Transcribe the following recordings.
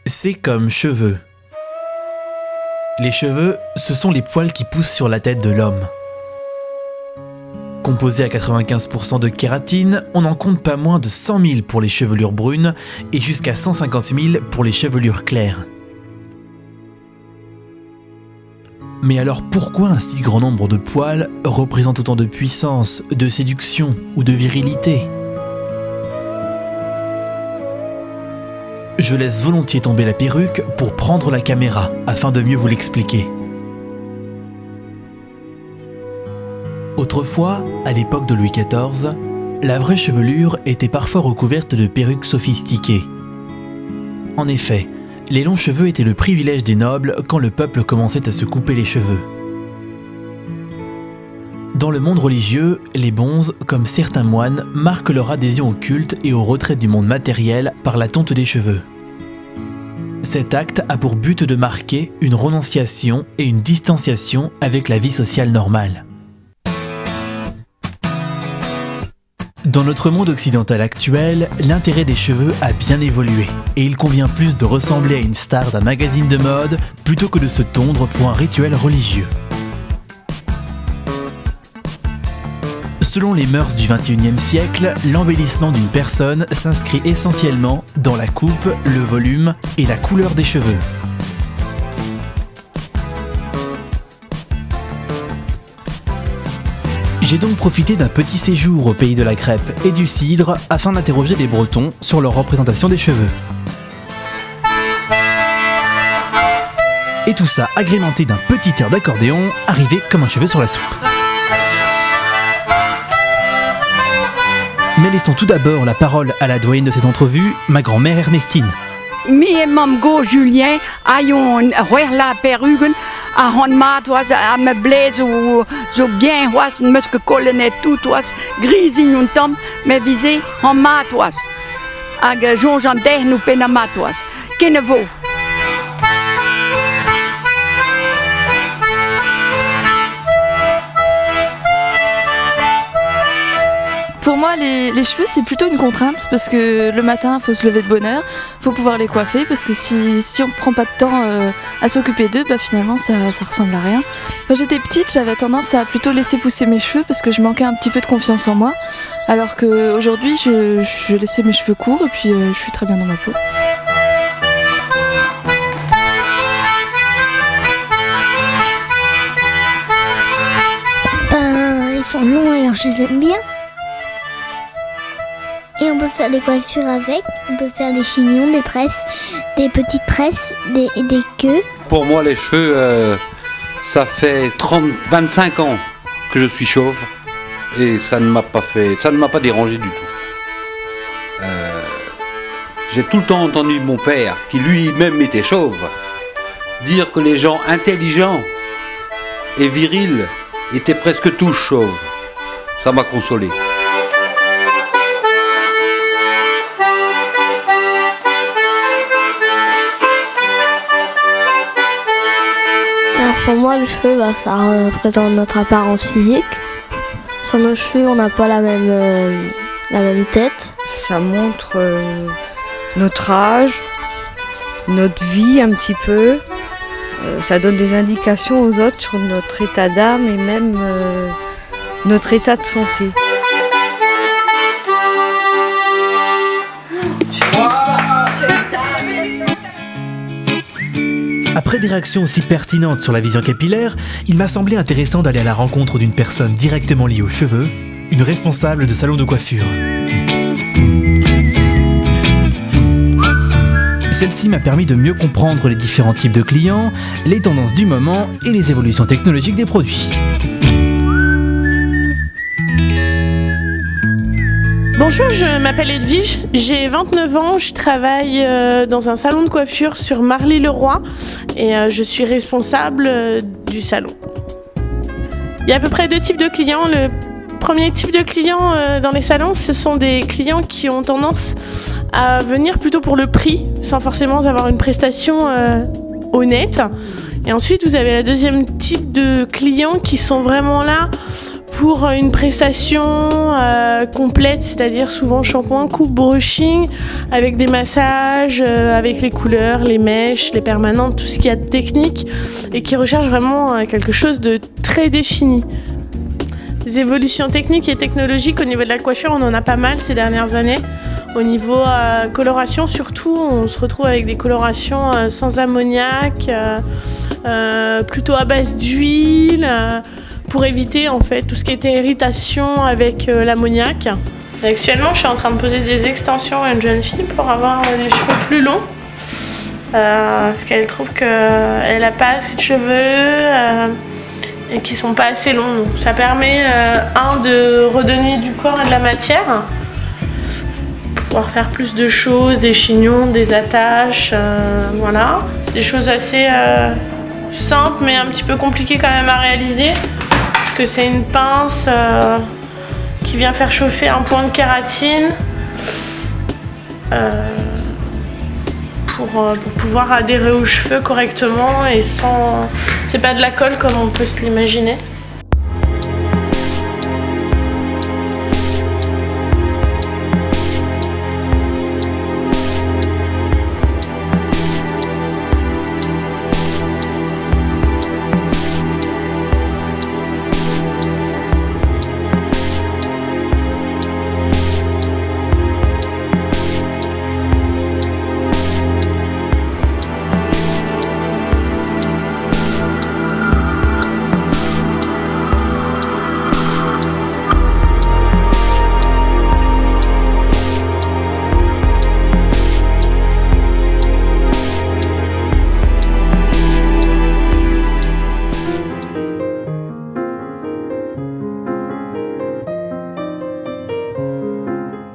C'est comme cheveux. Les cheveux, ce sont les poils qui poussent sur la tête de l'homme. Composé à 95% de kératine, on n'en compte pas moins de 100 000 pour les chevelures brunes et jusqu'à 150 000 pour les chevelures claires. Mais alors pourquoi un si grand nombre de poils représente autant de puissance, de séduction ou de virilité ? Je laisse volontiers tomber la perruque pour prendre la caméra afin de mieux vous l'expliquer. Autrefois, à l'époque de Louis XIV, la vraie chevelure était parfois recouverte de perruques sophistiquées. En effet, les longs cheveux étaient le privilège des nobles quand le peuple commençait à se couper les cheveux. Dans le monde religieux, les bonzes, comme certains moines, marquent leur adhésion au culte et au retrait du monde matériel par la tonte des cheveux. Cet acte a pour but de marquer une renonciation et une distanciation avec la vie sociale normale. Dans notre monde occidental actuel, l'intérêt des cheveux a bien évolué et il convient plus de ressembler à une star d'un magazine de mode plutôt que de se tondre pour un rituel religieux. Selon les mœurs du XXIe siècle, l'embellissement d'une personne s'inscrit essentiellement dans la coupe, le volume et la couleur des cheveux. J'ai donc profité d'un petit séjour au pays de la crêpe et du cidre afin d'interroger les Bretons sur leur représentation des cheveux. Et tout ça agrémenté d'un petit air d'accordéon arrivé comme un cheveu sur la soupe. Mais laissons tout d'abord la parole à la doyenne de ces entrevues, ma grand-mère Ernestine. Mi et mam go Julien ayon la perruque a hon mat was a me blaze zo bien was musque colonet tout was grisin un tom me visé en mat was ag Jean Jandet nous penamat was kenevo. Pour moi, les cheveux, c'est plutôt une contrainte parce que le matin, il faut se lever de bonne heure, il faut pouvoir les coiffer parce que si on ne prend pas de temps à s'occuper d'eux, bah finalement, ça ressemble à rien. Quand j'étais petite, j'avais tendance à plutôt laisser pousser mes cheveux parce que je manquais un petit peu de confiance en moi, alors qu'aujourd'hui, je laissais mes cheveux courts et puis je suis très bien dans ma peau. Ils sont longs alors je les aime bien. Et on peut faire des coiffures avec, on peut faire des chignons, des tresses, des petites tresses, des queues. Pour moi, les cheveux, ça fait 25 ans que je suis chauve et ça ne m'a pas dérangé du tout. J'ai tout le temps entendu mon père, qui lui-même était chauve, dire que les gens intelligents et virils étaient presque tous chauves. Ça m'a consolé. Pour moi, les cheveux, ça représente notre apparence physique. Sans nos cheveux, on n'a pas la même tête. Ça montre notre âge, notre vie un petit peu. Ça donne des indications aux autres sur notre état d'âme et même notre état de santé. Après des réactions aussi pertinentes sur la vision capillaire, il m'a semblé intéressant d'aller à la rencontre d'une personne directement liée aux cheveux, une responsable de salon de coiffure. Celle-ci m'a permis de mieux comprendre les différents types de clients, les tendances du moment et les évolutions technologiques des produits. Bonjour, je m'appelle Edwige, j'ai 29 ans, je travaille dans un salon de coiffure sur Marly-le-Roi et je suis responsable du salon. Il y a à peu près deux types de clients. Le premier type de clients dans les salons, ce sont des clients qui ont tendance à venir plutôt pour le prix, sans forcément avoir une prestation honnête. Et ensuite, vous avez le deuxième type de clients qui sont vraiment là pour une prestation complète, c'est-à-dire souvent shampoing, coupe, brushing, avec des massages, avec les couleurs, les mèches, les permanentes, tout ce qu'il y a de technique et qui recherche vraiment quelque chose de très défini. Les évolutions techniques et technologiques au niveau de la coiffure, on en a pas mal ces dernières années. Au niveau coloration surtout, on se retrouve avec des colorations sans ammoniac, plutôt à base d'huile, pour éviter en fait tout ce qui était irritation avec l'ammoniac. Actuellement, je suis en train de poser des extensions à une jeune fille pour avoir des cheveux plus longs. Parce qu'elle trouve qu'elle n'a pas assez de cheveux et qu'ils ne sont pas assez longs. Donc, ça permet, de redonner du corps et de la matière. Pouvoir faire plus de choses, des chignons, des attaches, voilà. Des choses assez simples mais un petit peu compliquées quand même à réaliser. Que c'est une pince qui vient faire chauffer un point de kératine pour pouvoir adhérer aux cheveux correctement et sans... C'est pas de la colle comme on peut se l'imaginer.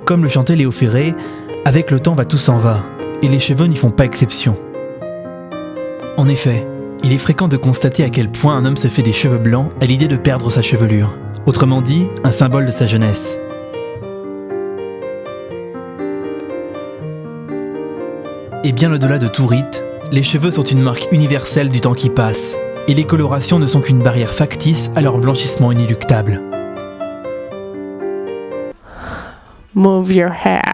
Comme le chantait Léo Ferré, avec le temps va tout s'en va, et les cheveux n'y font pas exception. En effet, il est fréquent de constater à quel point un homme se fait des cheveux blancs à l'idée de perdre sa chevelure, autrement dit, un symbole de sa jeunesse. Et bien au-delà de tout rite, les cheveux sont une marque universelle du temps qui passe, et les colorations ne sont qu'une barrière factice à leur blanchissement inéluctable. Move your hair.